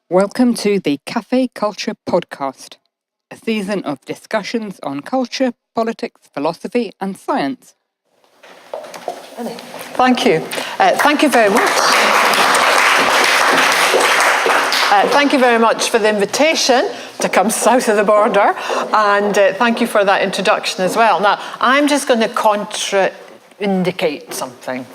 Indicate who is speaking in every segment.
Speaker 1: Welcome to the Cafe Culture Podcast, a season of discussions on culture, politics, philosophy and science.
Speaker 2: Thank you. Thank you very much. Thank you very much for the invitation to come south of the border, and thank you for that introduction as well. Now, I'm just going to contraindicate something.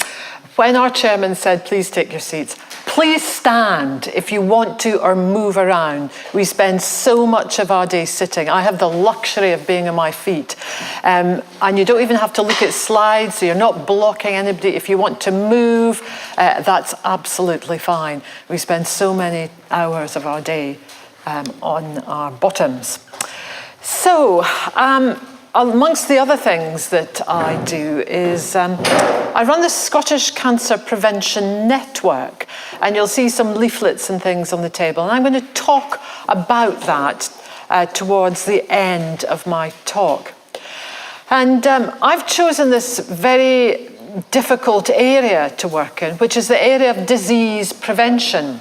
Speaker 2: When our chairman said, please take your seats, please stand if you want to or move around. We spend so much of our day sitting. I have the luxury of being on my feet. And you don't even have to look at slides, so you're not blocking anybody. If you want to move, that's absolutely fine. We spend so many hours of our day on our bottoms. So, amongst the other things that I do is I run the Scottish Cancer Prevention Network, and you'll see some leaflets and things on the table. And I'm going to talk about that towards the end of my talk. And I've chosen this very difficult area to work in, which is the area of disease prevention.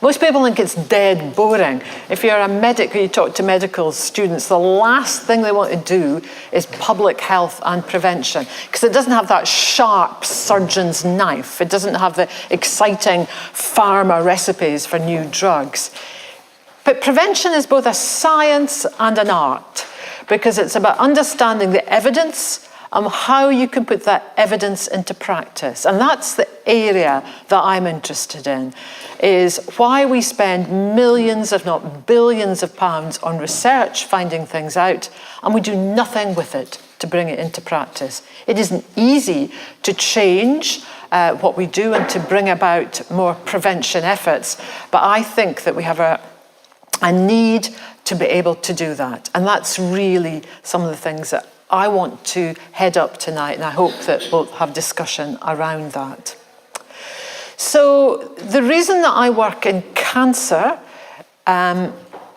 Speaker 2: Most people think it's dead boring. If you're a medic, you talk to medical students, the last thing they want to do is public health and prevention, because it doesn't have that sharp surgeon's knife. It doesn't have the exciting pharma recipes for new drugs. But prevention is both a science and an art, because it's about understanding the evidence and how you can put that evidence into practice. And that's the area that I'm interested in, is why we spend millions, if not billions of pounds on research, finding things out, and we do nothing with it to bring it into practice. It isn't easy to change what we do and to bring about more prevention efforts, but I think that we have a need to be able to do that. And that's really some of the things that I want to head up tonight, and I hope that we'll have discussion around that. So the reason that I work in cancer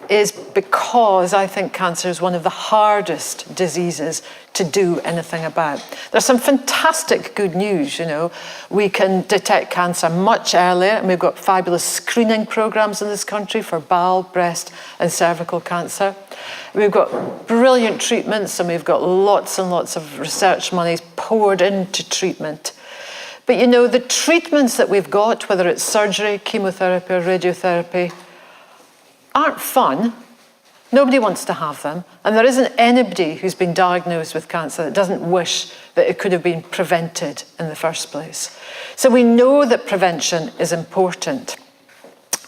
Speaker 2: is because I think cancer is one of the hardest diseases to do anything about. There's some fantastic good news, you know. We can detect cancer much earlier, and we've got fabulous screening programs in this country for bowel, breast and cervical cancer. We've got brilliant treatments, and we've got lots and lots of research monies poured into treatment. But you know, the treatments that we've got, whether it's surgery, chemotherapy or radiotherapy, aren't fun. Nobody wants to have them. And there isn't anybody who's been diagnosed with cancer that doesn't wish that it could have been prevented in the first place. So we know that prevention is important.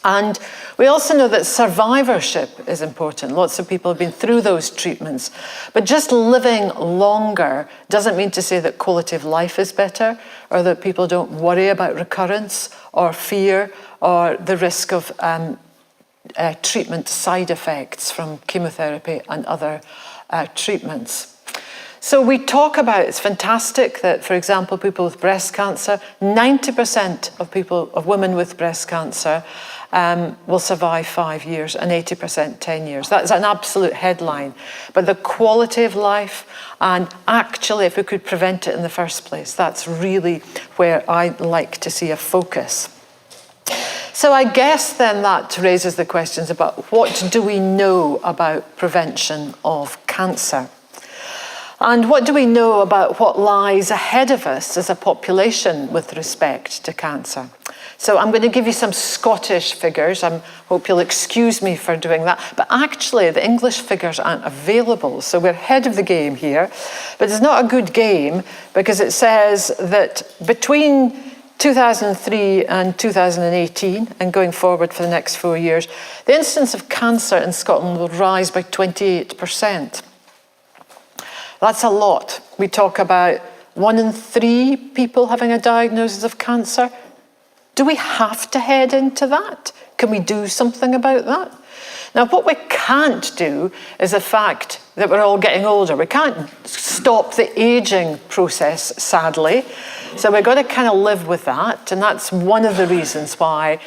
Speaker 2: And we also know that survivorship is important. Lots of people have been through those treatments. But just living longer doesn't mean to say that quality of life is better, or that people don't worry about recurrence or fear or the risk of treatment side effects from chemotherapy and other treatments. So we talk about, it's fantastic that, for example, people with breast cancer, 90% of women with breast cancer will survive 5 years, and 80% 10 years. That's an absolute headline. But the quality of life, and actually if we could prevent it in the first place, that's really where I'd like to see a focus. So I guess then that raises the questions about what do we know about prevention of cancer? And what do we know about what lies ahead of us as a population with respect to cancer? So I'm going to give you some Scottish figures. I hope you'll excuse me for doing that. But actually, the English figures aren't available. So we're ahead of the game here. But it's not a good game, because it says that between 2003 and 2018, and going forward for the next 4 years, the incidence of cancer in Scotland will rise by 28%. That's a lot. We talk about 1 in 3 people having a diagnosis of cancer. Do we have to head into that? Can we do something about that? Now, what we can't do is the fact that we're all getting older. We can't stop the aging process, sadly. So we've got to kind of live with that. And that's one of the reasons why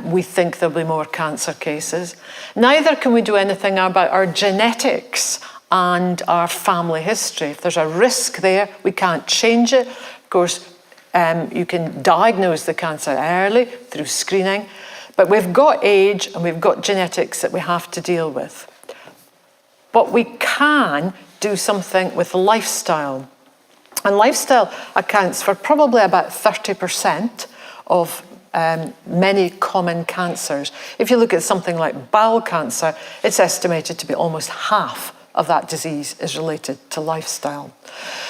Speaker 2: we think there'll be more cancer cases. Neither can we do anything about our genetics and our family history. If there's a risk there, we can't change it. Of course, you can diagnose the cancer early through screening, But we've got age and we've got genetics that we have to deal with. But we can do something with lifestyle. And lifestyle accounts for probably about 30% of many common cancers. If you look at something like bowel cancer, it's estimated to be almost half of that disease is related to lifestyle.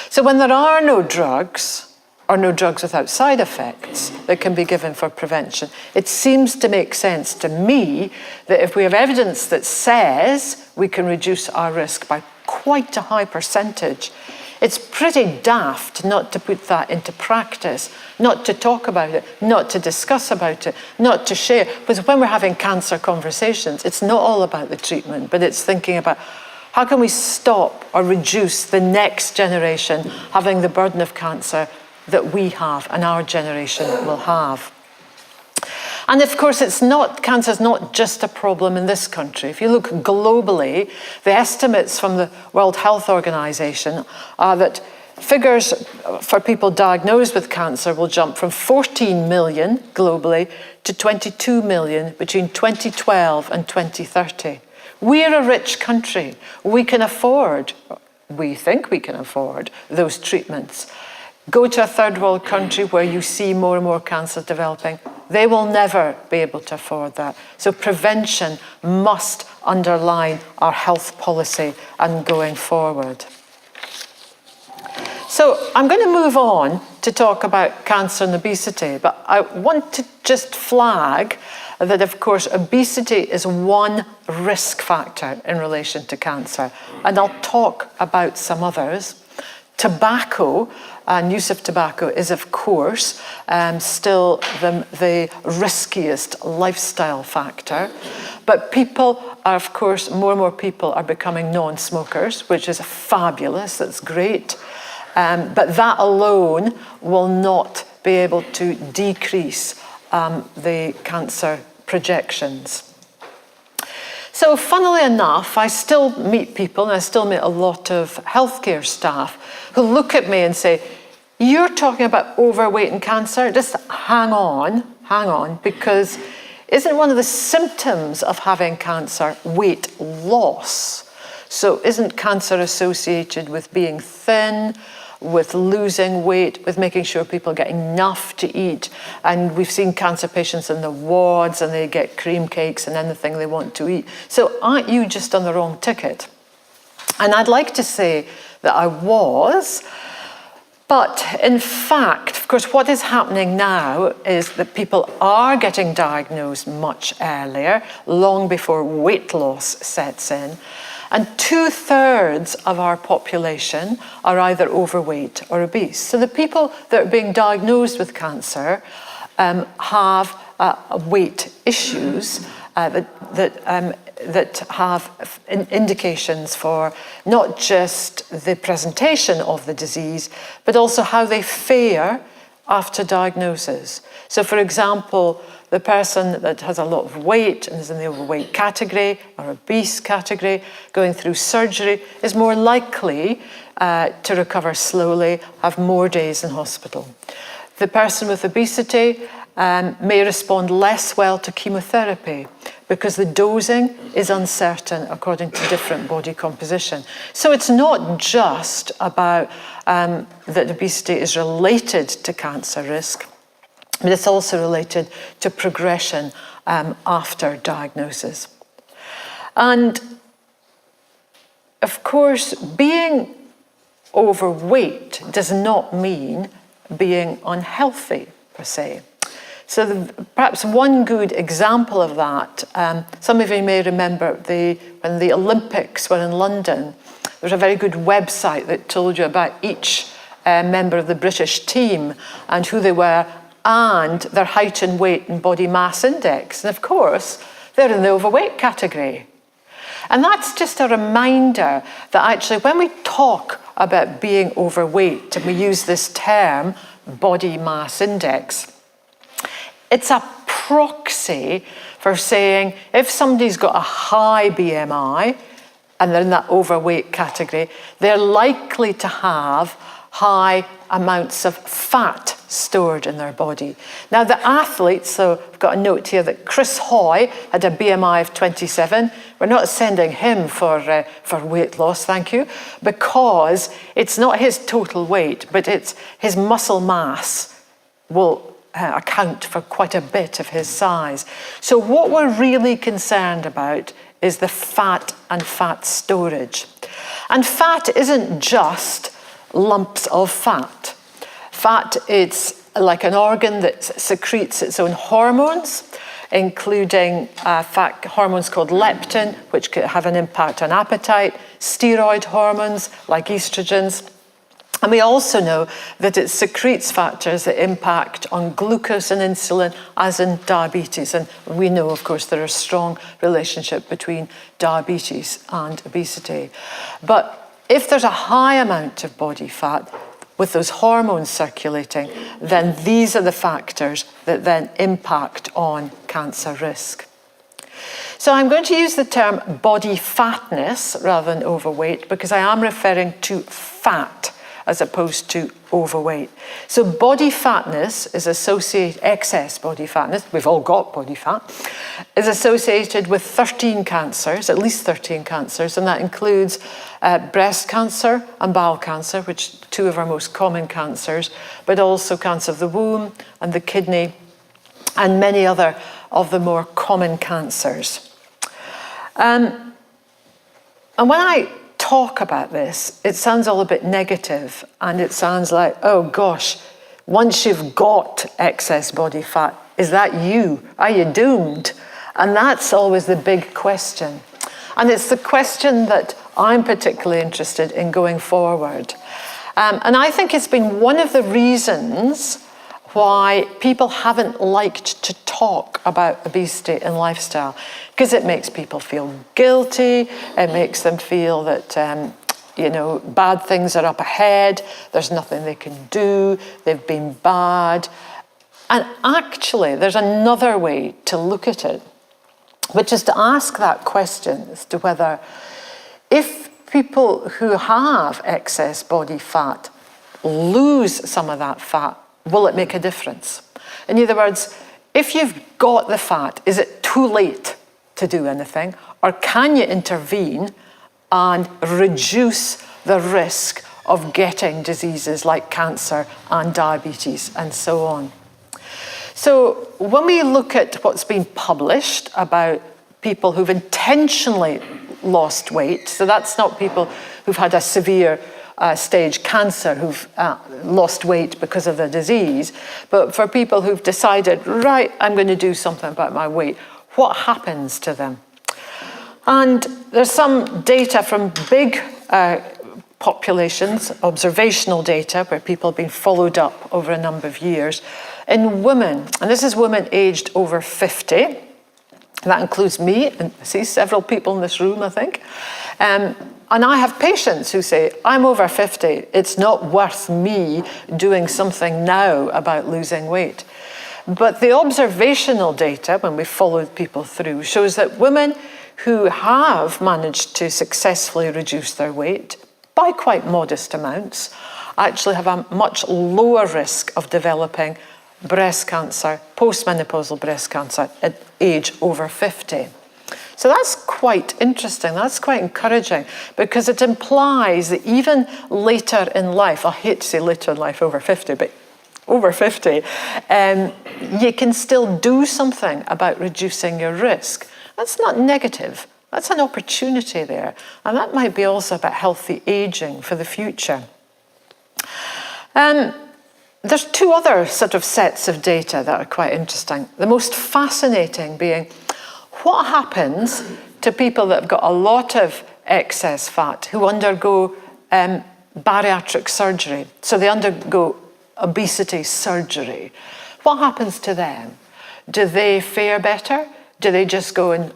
Speaker 2: So when there are no drugs, or no drugs without side effects that can be given for prevention, it seems to make sense to me that if we have evidence that says we can reduce our risk by quite a high percentage, it's pretty daft not to put that into practice, not to talk about it, not to discuss about it, not to share. Because when we're having cancer conversations, it's not all about the treatment, but it's thinking about how can we stop or reduce the next generation having the burden of cancer that we have and our generation will have. And of course, cancer is not just a problem in this country. If you look globally, the estimates from the World Health Organization are that figures for people diagnosed with cancer will jump from 14 million globally to 22 million between 2012 and 2030. We're a rich country. We can afford, we think we can afford those treatments. Go to a third world country where you see more and more cancer developing. They will never be able to afford that. So prevention must underline our health policy and going forward. So I'm going to move on to talk about cancer and obesity, but I want to just flag that, of course, obesity is one risk factor in relation to cancer, and I'll talk about some others. Tobacco and use of tobacco is, of course, still the riskiest lifestyle factor. But people are, of course, more and more people are becoming non-smokers, which is fabulous, that's great. But that alone will not be able to decrease the cancer projections. So funnily enough, I still meet people, and I still meet a lot of healthcare staff who look at me and say, you're talking about overweight and cancer? Just hang on, because isn't one of the symptoms of having cancer weight loss? So isn't cancer associated with being thin, with losing weight, with making sure people get enough to eat? And we've seen cancer patients in the wards and they get cream cakes and anything they want to eat. So aren't you just on the wrong ticket? And I'd like to say that I was, but in fact, of course, what is happening now is that people are getting diagnosed much earlier, long before weight loss sets in. And 2/3 of our population are either overweight or obese. So the people that are being diagnosed with cancer have weight issues that have indications for not just the presentation of the disease, but also how they fare after diagnosis. So for example, the person that has a lot of weight and is in the overweight category or obese category going through surgery is more likely to recover slowly, have more days in hospital. The person with obesity may respond less well to chemotherapy because the dosing is uncertain according to different body composition. So it's not just about that obesity is related to cancer risk, but it's also related to progression after diagnosis. And of course, being overweight does not mean being unhealthy per se. So perhaps one good example of that, some of you may remember when the Olympics were in London, there was a very good website that told you about each member of the British team and who they were and their height and weight and body mass index. And of course, they're in the overweight category. And that's just a reminder that actually when we talk about being overweight and we use this term, body mass index, it's a proxy for saying if somebody's got a high BMI and they're in that overweight category, they're likely to have high amounts of fat stored in their body. Now the athletes, so I've got a note here that Chris Hoy had a BMI of 27. We're not sending him for weight loss, thank you, because it's not his total weight, but it's his muscle mass will account for quite a bit of his size. So what we're really concerned about is the fat and fat storage. And fat isn't just lumps of fat. Fat is like an organ that secretes its own hormones, including fat hormones called leptin, which could have an impact on appetite, steroid hormones like estrogens. And we also know that it secretes factors that impact on glucose and insulin, as in diabetes. And we know, of course, there is a strong relationship between diabetes and obesity. But if there's a high amount of body fat with those hormones circulating, then these are the factors that then impact on cancer risk. So I'm going to use the term body fatness rather than overweight because I am referring to fat as opposed to overweight. So body fatness is associated, excess body fatness, we've all got body fat, is associated with 13 cancers, at least 13 cancers, and that includes breast cancer and bowel cancer, which are two of our most common cancers, but also cancer of the womb and the kidney, and many other of the more common cancers. And when I talk about this, it sounds all a bit negative, and it sounds like, oh gosh, once you've got excess body fat, is that you? Are you doomed? And that's always the big question. And it's the question that I'm particularly interested in going forward. And I think it's been one of the reasons why people haven't liked to talk about obesity and lifestyle, because it makes people feel guilty, it makes them feel that bad things are up ahead, there's nothing they can do, they've been bad. And actually, there's another way to look at it, which is to ask that question as to whether if people who have excess body fat lose some of that fat, will it make a difference? In other words, if you've got the fat, is it too late to do anything? Or can you intervene and reduce the risk of getting diseases like cancer and diabetes and so on? So when we look at what's been published about people who've intentionally lost weight, so that's not people who've had a severe stage cancer who've lost weight because of the disease, but for people who've decided, right, I'm going to do something about my weight, what happens to them? And there's some data from big populations, observational data, where people have been followed up over a number of years, in women, and this is women aged over 50, that includes me, and I see several people in this room, I think. And I have patients who say, I'm over 50, it's not worth me doing something now about losing weight. But the observational data, when we followed people through, shows that women who have managed to successfully reduce their weight by quite modest amounts actually have a much lower risk of developing breast cancer, postmenopausal breast cancer at age over 50. So that's quite interesting, that's quite encouraging, because it implies that even later in life, I hate to say later in life over 50, but over 50, you can still do something about reducing your risk. That's not negative, that's an opportunity there. And that might be also about healthy aging for the future. There's two other sort of sets of data that are quite interesting. The most fascinating being, what happens to people that have got a lot of excess fat who undergo bariatric surgery? So they undergo obesity surgery. What happens to them? Do they fare better? Do they just go and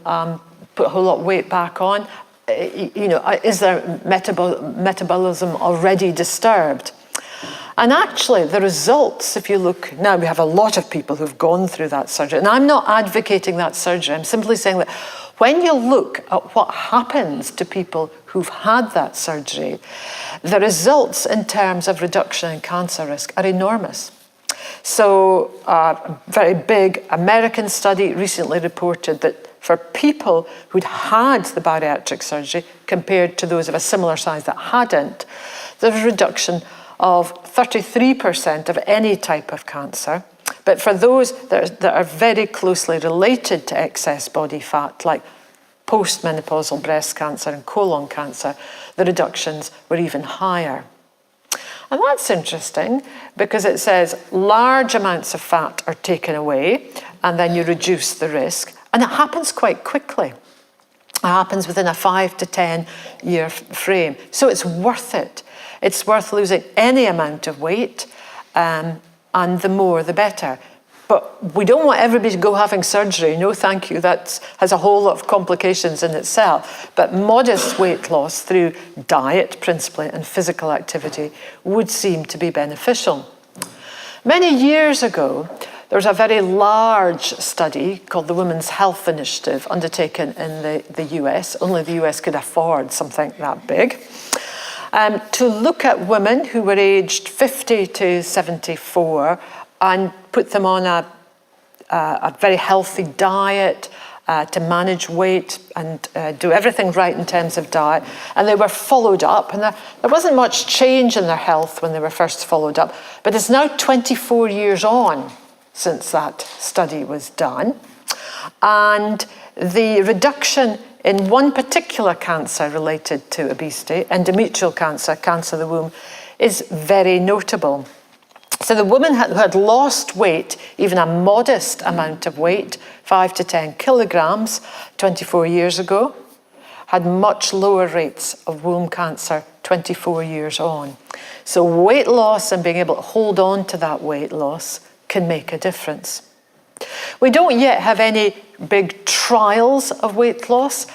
Speaker 2: put a whole lot of weight back on? Is their metabolism already disturbed? And actually, the results, if you look, now we have a lot of people who've gone through that surgery, and I'm not advocating that surgery, I'm simply saying that when you look at what happens to people who've had that surgery, the results in terms of reduction in cancer risk are enormous. So a very big American study recently reported that for people who'd had the bariatric surgery compared to those of a similar size that hadn't, there was a reduction of 33% of any type of cancer. But for those that are very closely related to excess body fat, like postmenopausal breast cancer and colon cancer, the reductions were even higher. And that's interesting because it says large amounts of fat are taken away and then you reduce the risk. And it happens quite quickly. It happens within a 5 to 10 year frame. So it's worth it. It's worth losing any amount of weight, and the more the better. But we don't want everybody to go having surgery. No, thank you. That has a whole lot of complications in itself. But modest weight loss through diet, principally, and physical activity would seem to be beneficial. Many years ago, there was a very large study called the Women's Health Initiative undertaken in the US. Only the US could afford something that big. To look at women who were aged 50 to 74 and put them on a very healthy diet to manage weight and do everything right in terms of diet. And they were followed up, and there wasn't much change in their health when they were first followed up, but it's now 24 years on since that study was done. And the reduction in one particular cancer related to obesity, endometrial cancer, cancer of the womb, is very notable. So the woman who had lost weight, even a modest amount of weight, 5 to 10 kilograms, 24 years ago, had much lower rates of womb cancer 24 years on. So weight loss and being able to hold on to that weight loss can make a difference. We don't yet have any big trials of weight loss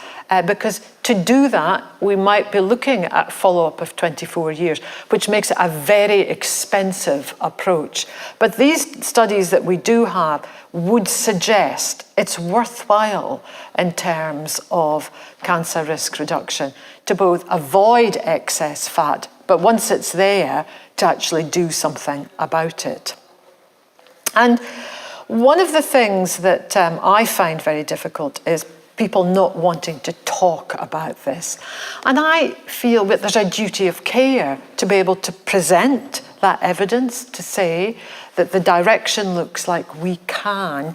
Speaker 2: because to do that, we might be looking at follow-up of 24 years, which makes it a very expensive approach. But these studies that we do have would suggest it's worthwhile in terms of cancer risk reduction to both avoid excess fat, but once it's there, to actually do something about it. And one of the things that I find very difficult is people not wanting to talk about this. And I feel that there's a duty of care to be able to present that evidence, to say that the direction looks like we can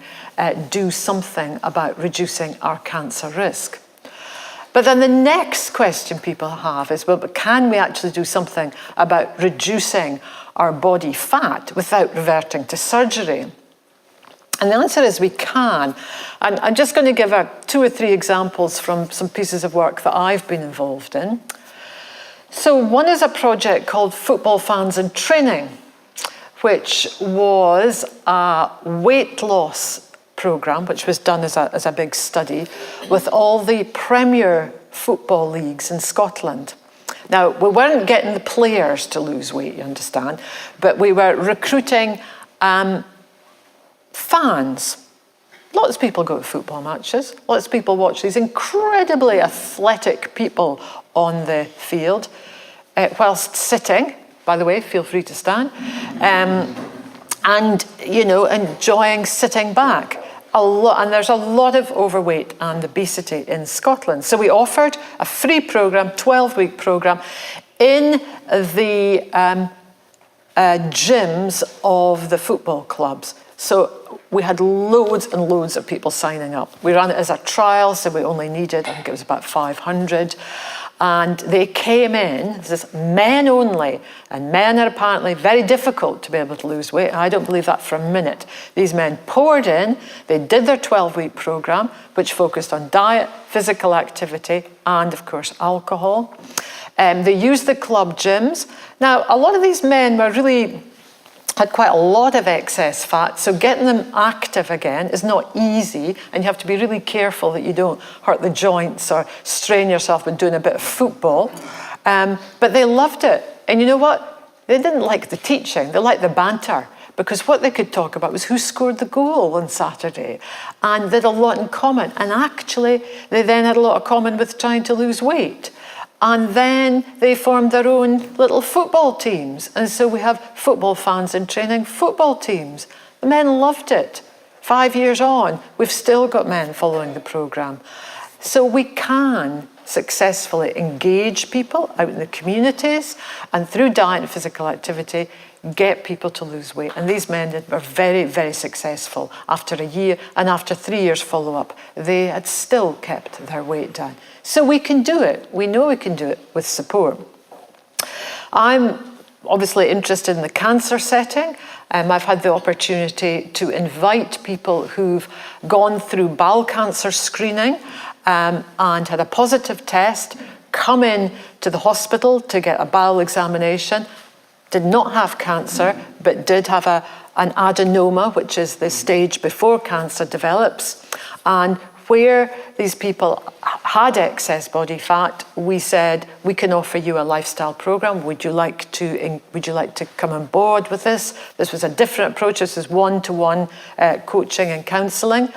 Speaker 2: do something about reducing our cancer risk. But then the next question people have is, well, but can we actually do something about reducing our body fat without reverting to surgery? And the answer is we can. And I'm just going to give 2 or 3 examples from some pieces of work that I've been involved in. So one is a project called Football Fans in Training, which was a weight loss program, which was done as a big study with all the premier football leagues in Scotland. Now, we weren't getting the players to lose weight, you understand, but we were recruiting fans. Lots of people go to football matches. Lots of people watch these incredibly athletic people on the field whilst sitting. By the way, feel free to stand. And, you know, enjoying sitting back. And there's a lot of overweight and obesity in Scotland. So we offered a free program, 12-week program, in the gyms of the football clubs. So we had loads and loads of people signing up. We ran it as a trial, so we only needed, I think it was about 500. And they came in, this is men only, and men are apparently very difficult to be able to lose weight. I don't believe that for a minute. These men poured in, they did their 12-week program, which focused on diet, physical activity, and of course, alcohol. They used the club gyms. Now, a lot of these men had quite a lot of excess fat, so getting them active again is not easy, and you have to be really careful that you don't hurt the joints or strain yourself with doing a bit of football. But they loved it. And you know what? They didn't like the teaching, they liked the banter, because what they could talk about was who scored the goal on Saturday, and they had a lot in common. And actually, they then had a lot in common with trying to lose weight. And then they formed their own little football teams. And so we have football fans in training football teams. The men loved it. 5 years on, we've still got men following the programme. So we can successfully engage people out in the communities, and through diet and physical activity, get people to lose weight. And these men were very, very successful. After a year and after 3 years follow-up, they had still kept their weight down. So we can do it. We know we can do it with support. I'm obviously interested in the cancer setting. I've had the opportunity to invite people who've gone through bowel cancer screening and had a positive test, come in to the hospital to get a bowel examination, did not have cancer, but did have an adenoma, which is the stage before cancer develops. And where these people had excess body fat, we said, we can offer you a lifestyle program. Would you like to come on board with this? This was a different approach. This is one-to-one coaching and counselling.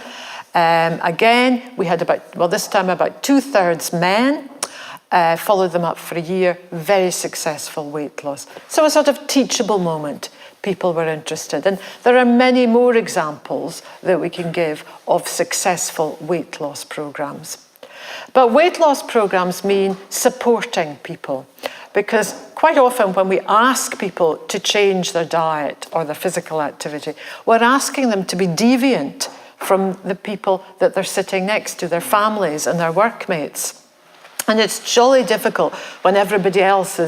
Speaker 2: Again, we had this time about 2/3 men. Followed them up for a year, very successful weight loss. So a sort of teachable moment, people were interested. And there are many more examples that we can give of successful weight loss programs. But weight loss programs mean supporting people, because quite often when we ask people to change their diet or their physical activity, we're asking them to be deviant from the people that they're sitting next to, their families and their workmates. And it's jolly difficult when everybody else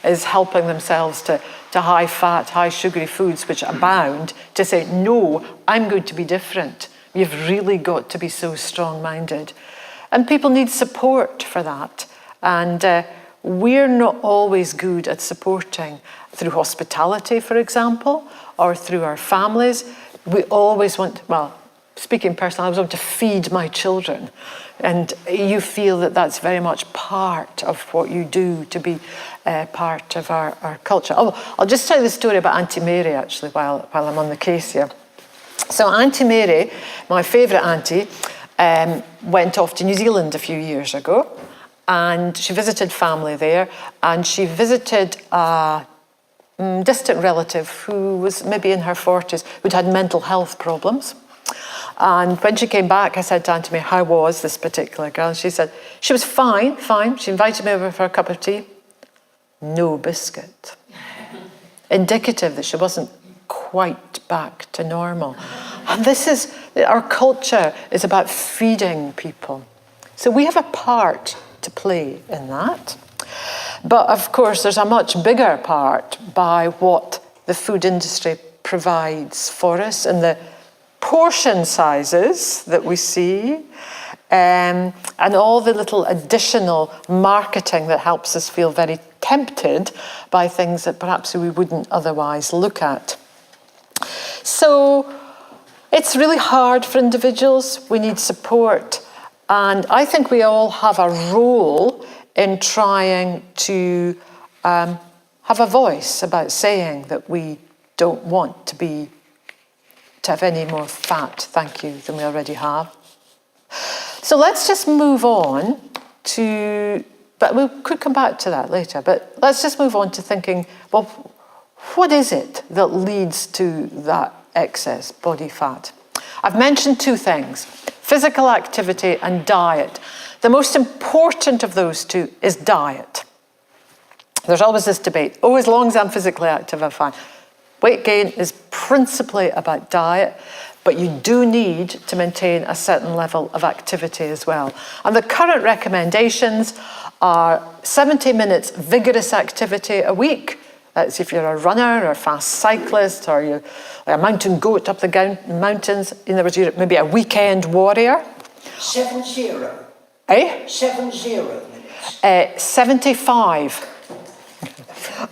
Speaker 2: is helping themselves to high fat, high sugary foods which abound, to say, no, I'm going to be different. You've really got to be so strong-minded. And people need support for that. And we're not always good at supporting through hospitality, for example, or through our families. We always want, well, speaking personally, I always want to feed my children. And you feel that that's very much part of what you do to be part of our culture. Oh, I'll just tell you the story about Auntie Mary, actually, while I'm on the case here. So Auntie Mary, my favourite auntie, went off to New Zealand a few years ago, and she visited family there, and she visited a distant relative who was maybe in her 40s, who'd had mental health problems. And when she came back, I said to Auntie Mary, how was this particular girl? And she said, she was fine. She invited me over for a cup of tea. No biscuit. Indicative that she wasn't quite back to normal. And our culture is about feeding people. So we have a part to play in that. But of course, there's a much bigger part by what the food industry provides for us, and the portion sizes that we see, and all the little additional marketing that helps us feel very tempted by things that perhaps we wouldn't otherwise look at. So it's really hard for individuals. We need support. And I think we all have a role in trying to have a voice about saying that we don't want to have any more fat, thank you, than we already have. So let's just move on to, but we could come back to that later, but let's just move on to thinking, well, what is it that leads to that excess body fat? I've mentioned two things, physical activity and diet. The most important of those two is diet. There's always this debate, as long as I'm physically active, I'm fine. Weight gain is principally about diet, but you do need to maintain a certain level of activity as well. And the current recommendations are 70 minutes vigorous activity a week. That's if you're a runner or a fast cyclist, or you're a mountain goat up the mountains. In other words, you're maybe a weekend warrior.
Speaker 3: 70.
Speaker 2: Eh?
Speaker 3: 70 minutes.
Speaker 2: 75.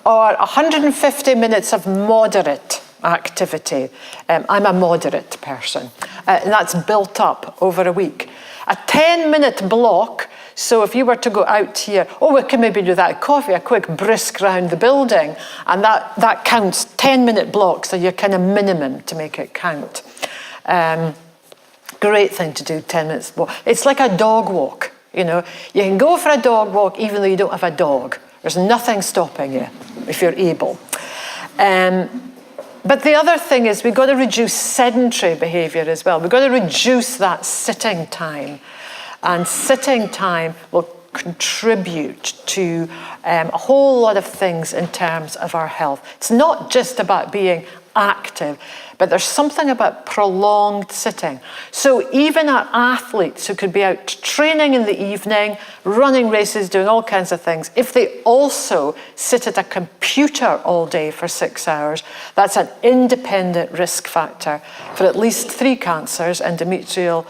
Speaker 2: Or 150 minutes of moderate activity. I'm a moderate person. And that's built up over a week. A 10-minute block, so if you were to go out here, we can maybe do that coffee, a quick brisk round the building, and that counts 10-minute blocks, so you're kind of minimum to make it count. Great thing to do, 10 minutes walk. It's like a dog walk, you know. You can go for a dog walk even though you don't have a dog. There's nothing stopping you if you're able. But the other thing is we've got to reduce sedentary behaviour as well. We've got to reduce that sitting time. And sitting time will contribute to a whole lot of things in terms of our health. It's not just about being active, but there's something about prolonged sitting. So even our athletes who could be out training in the evening, running races, doing all kinds of things, if they also sit at a computer all day for 6 hours, that's an independent risk factor for at least 3 cancers, endometrial,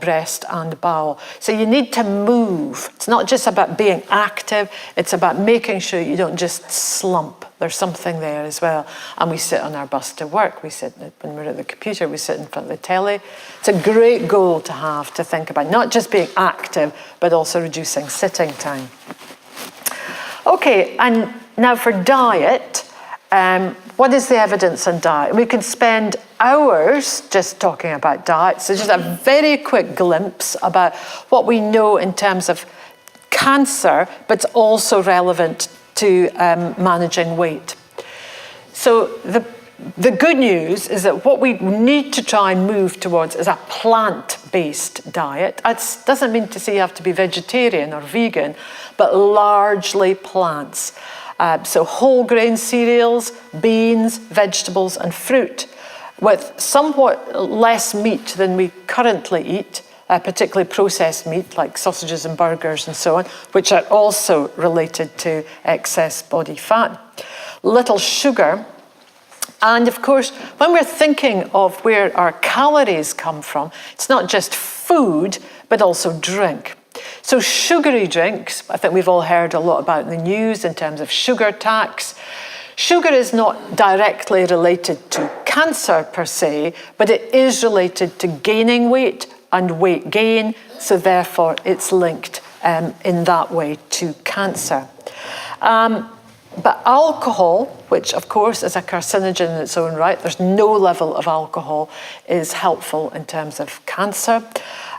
Speaker 2: breast and bowel. So you need to move. It's not just about being active, it's about making sure you don't just slump. There's something there as well. And we sit on our bus to work. We sit, when we're at the computer, we sit in front of the telly. It's a great goal to have, to think about, not just being active, but also reducing sitting time. Okay, and now for diet, what is the evidence on diet? We could spend hours just talking about diet. So just a very quick glimpse about what we know in terms of cancer, but it's also relevant to managing weight. So the good news is that what we need to try and move towards is a plant-based diet. It doesn't mean to say you have to be vegetarian or vegan, but largely plants. So whole grain cereals, beans, vegetables and fruit, with somewhat less meat than we currently eat, particularly processed meat like sausages and burgers and so on, which are also related to excess body fat. Little sugar. And of course, when we're thinking of where our calories come from, it's not just food, but also drink. So sugary drinks, I think we've all heard a lot about in the news in terms of sugar tax. Sugar is not directly related to cancer per se, but it is related to gaining weight and weight gain, so therefore it's linked in that way to cancer. But alcohol, which of course is a carcinogen in its own right, there's no level of alcohol is helpful in terms of cancer,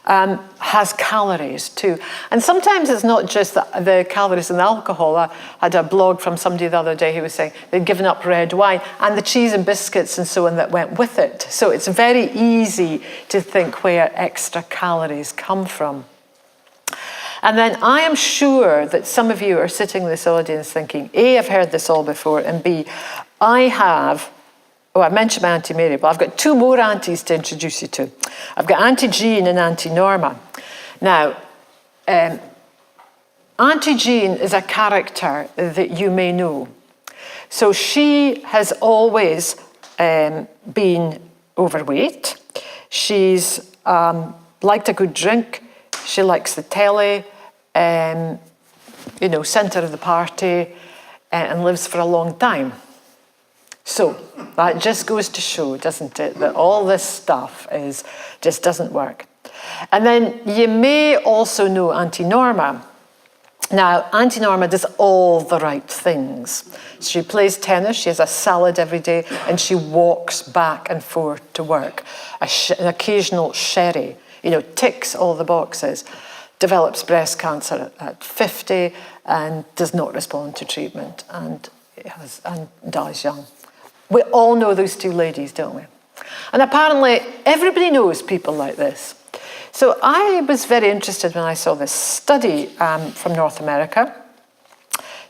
Speaker 2: has calories too. And sometimes it's not just the calories in the alcohol. I had a blog from somebody the other day who was saying they'd given up red wine and the cheese and biscuits and so on that went with it. So it's very easy to think where extra calories come from. And then I am sure that some of you are sitting in this audience thinking, A, I've heard this all before, and B, I mentioned my Auntie Mary, but I've got 2 more aunties to introduce you to. I've got Auntie Jean and Auntie Norma. Now, Auntie Jean is a character that you may know. So she has always been overweight. She's liked a good drink. She likes the telly, centre of the party, and lives for a long time. So that just goes to show, doesn't it, that all this stuff just doesn't work. And then you may also know Auntie Norma. Now, Auntie Norma does all the right things. She plays tennis, she has a salad every day, and she walks back and forth to work. An occasional sherry, ticks all the boxes, develops breast cancer at 50 and does not respond to treatment and dies young. We all know those 2 ladies, don't we? And apparently everybody knows people like this. So I was very interested when I saw this study from North America.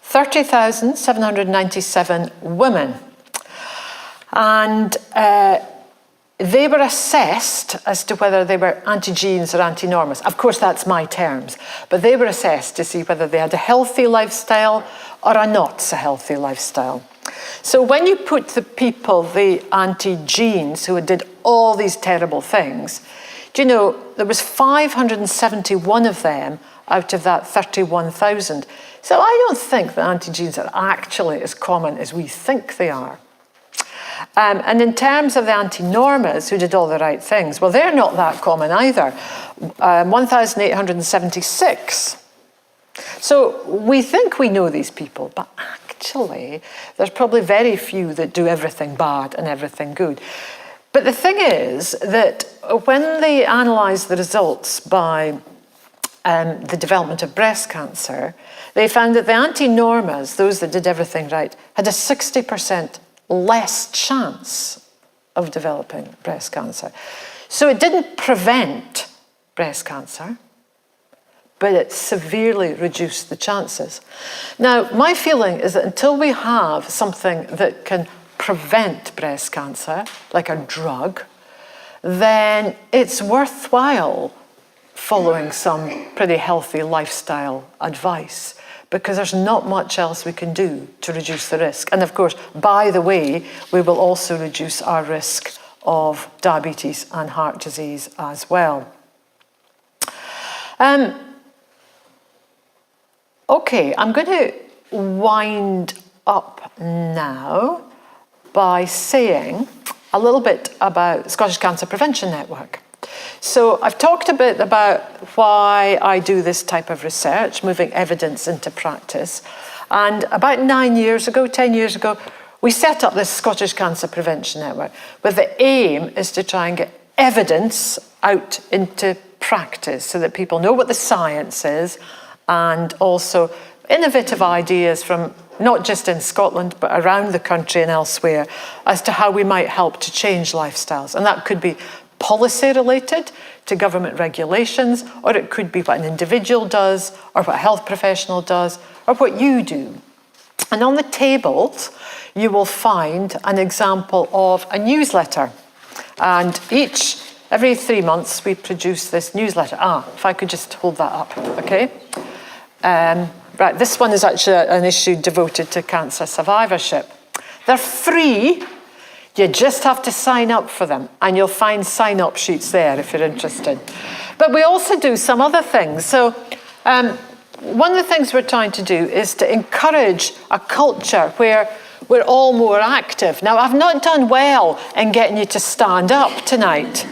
Speaker 2: 30,797 women. And they were assessed as to whether they were Auntie Jeans or Auntie Normas. Of course, that's my terms. But they were assessed to see whether they had a healthy lifestyle or a not so healthy lifestyle. So when you put the Auntie Jeans who did all these terrible things, do you know, there was 571 of them out of that 31,000. So I don't think that Auntie Jeans are actually as common as we think they are. And in terms of the anti-normers who did all the right things, well, they're not that common either. 1,876. So we think we know these people, but actually, there's probably very few that do everything bad and everything good. But the thing is that when they analysed the results by the development of breast cancer, they found that the anti-normers, those that did everything right, had a 60% less chance of developing breast cancer. So it didn't prevent breast cancer, but it severely reduced the chances. Now, my feeling is that until we have something that can prevent breast cancer, like a drug, then it's worthwhile following some pretty healthy lifestyle advice, because there's not much else we can do to reduce the risk. And of course, by the way, we will also reduce our risk of diabetes and heart disease as well. Okay, I'm going to wind up now by saying a little bit about the Scottish Cancer Prevention Network. So I've talked a bit about why I do this type of research, moving evidence into practice. And about 10 years ago, we set up this Scottish Cancer Prevention Network, where the aim is to try and get evidence out into practice so that people know what the science is, and also innovative ideas from not just in Scotland, but around the country and elsewhere, as to how we might help to change lifestyles. And that could be policy related to government regulations, or it could be what an individual does, or what a health professional does, or what you do. And on the tables, you will find an example of a newsletter. And every 3 months, we produce this newsletter. If I could just hold that up, okay? Right, this one is actually an issue devoted to cancer survivorship. They're free. You just have to sign up for them, and you'll find sign-up sheets there if you're interested. But we also do some other things. So one of the things we're trying to do is to encourage a culture where we're all more active. Now, I've not done well in getting you to stand up tonight,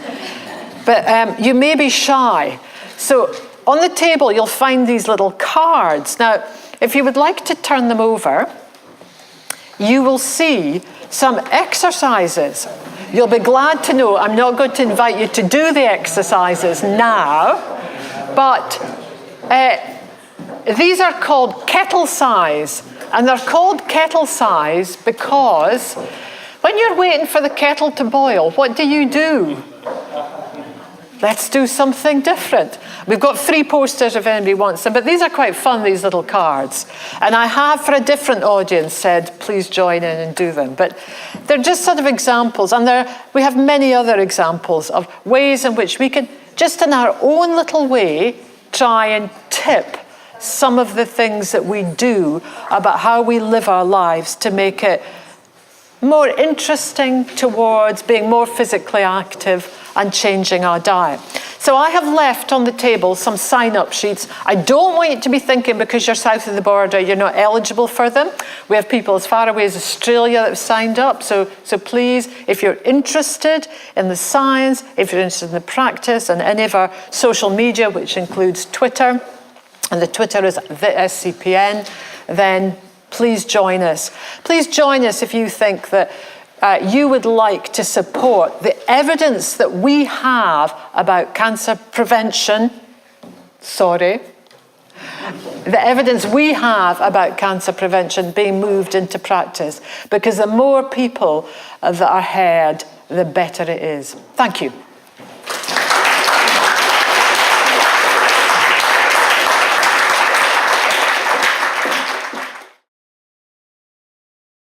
Speaker 2: but you may be shy. So on the table, you'll find these little cards. Now, if you would like to turn them over, you will see some exercises. You'll be glad to know I'm not going to invite you to do the exercises now, but these are called kettle size. And they're called kettle size because when you're waiting for the kettle to boil, what do? Let's do something different. We've got 3 posters if anybody wants them, but these are quite fun, these little cards. And I have, for a different audience, said, please join in and do them. But they're just sort of examples, and we have many other examples of ways in which we can, just in our own little way, try and tip some of the things that we do about how we live our lives to make it more interesting towards being more physically active and changing our diet. So I have left on the table some sign-up sheets. I don't want you to be thinking because you're south of the border, you're not eligible for them. We have people as far away as Australia that have signed up. So please, if you're interested in the science, if you're interested in the practice and any of our social media, which includes Twitter, and the Twitter is the SCPN, then please join us. Please join us if you think that you would like to support the evidence that we have about cancer prevention. The evidence we have about cancer prevention being moved into practice, because the more people that are heard, the better it is. Thank you.